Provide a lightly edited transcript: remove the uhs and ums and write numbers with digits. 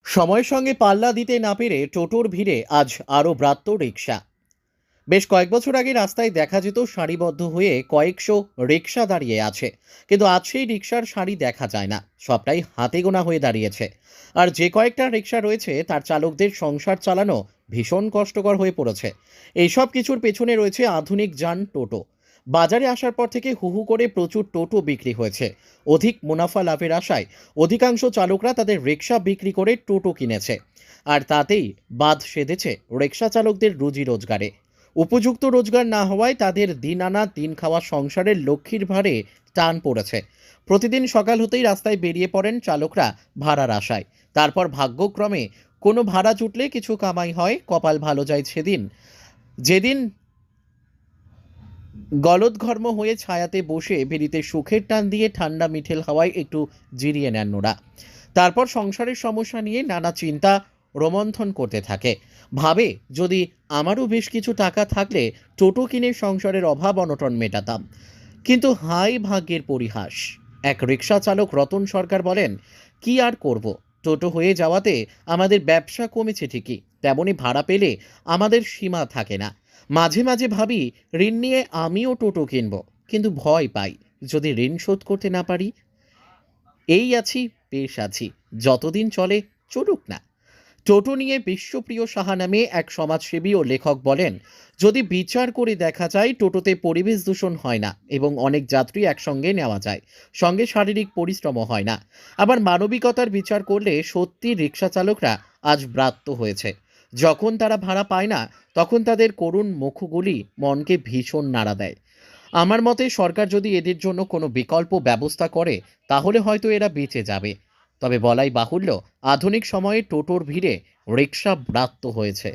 সময়ের সঙ্গে পাল্লা দিতে না পেরে টোটোর ভিড়ে আজ আরও ব্রাত্য রিকশা। বেশ কয়েক বছর আগে রাস্তায় দেখা যেত সারিবদ্ধ হয়ে কয়েকশো রিকশা দাঁড়িয়ে আছে, কিন্তু আজ সেই রিকশার সারি দেখা যায় না, সবটাই হাতে গোনা হয়ে দাঁড়িয়েছে। আর যে কয়েকটা রিকশা রয়েছে তার চালকদের সংসার চালানো ভীষণ কষ্টকর হয়ে পড়েছে। এইসব কিছুর পেছনে রয়েছে আধুনিক যান টোটো। বাজারে আসার পর থেকে হু হু করে প্রচুর টোটো বিক্রি হয়েছে। অধিক মুনাফা লাভের আশায় অধিকাংশ চালকরা তাদের রিকশা বিক্রি করে টোটো কিনেছে। আর তাতেই বাদ সেধেছে রিকশা চালকদের রুজি রোজগারে। উপযুক্ত রোজগার না হওয়ায় তাদের দিন আনা দিন খাওয়া সংসারের লক্ষ্মীর ভারে টান পড়েছে। প্রতিদিন সকাল হতেই রাস্তায় বেরিয়ে পড়েন চালকরা ভাড়ার আশায়। তারপর ভাগ্যক্রমে কোনো ভাড়া জুটলে কিছু কামাই হয়, কপাল ভালো যায় সেদিন। যেদিন গলদঘর্ম হয়ে ছায়াতে বসে বেরিতে সুখের টান দিয়ে ঠান্ডা মিঠেল হাওয়ায় একটু জিরিয়ে নেন ওরা। তারপর সংসারের সমস্যা নিয়ে নানা চিন্তা রোমন্থন করতে থাকে। ভাবে, যদি আমারও বেশ কিছু টাকা থাকলে টোটো কিনে সংসারের অভাব অনটন মেটাতাম। কিন্তু হাই ভাগ্যের পরিহাস। এক রিকশা চালক রতন সরকার বলেন, কি আর করব, টোটো হয়ে যাওয়াতে আমাদের ব্যবসা কমেছে ঠিকই, তেমনি ভাড়া পেলে আমাদের সীমা থাকে না। মাঝে মাঝে ভাবি ঋণ নিয়ে আমিও টোটো কিনব, কিন্তু ভয় পাই যদি ঋণ শোধ করতে না পারি। এই আছি, বেশ আছি, যতদিন চলে চলুক না। টোটো নিয়ে বিশ্বপ্রিয় সাহা নামে এক সমাজসেবী ও লেখক বলেন, যদি বিচার করে দেখা যায় টোটোতে পরিবেশ দূষণ হয় না এবং অনেক যাত্রী একসঙ্গে নেওয়া যায়, সঙ্গে শারীরিক পরিশ্রমও হয় না। আবার মানবিকতার বিচার করলে সত্যি রিক্সা চালকরা আজ ব্রাত্য হয়েছে। যখন তারা ভাড়া পায় না, তখন তাদের করুণ মুখগুলি মনকে ভীষণ নাড়া দেয়। আমার মতে সরকার যদি এদের জন্য কোনো বিকল্প ব্যবস্থা করে, তাহলে হয়তো এরা বেঁচে যাবে। তবে বলাই বাহুল্য, আধুনিক সময়ে টোটোর ভিড়ে রিকশা ব্রাত্য হয়েছে।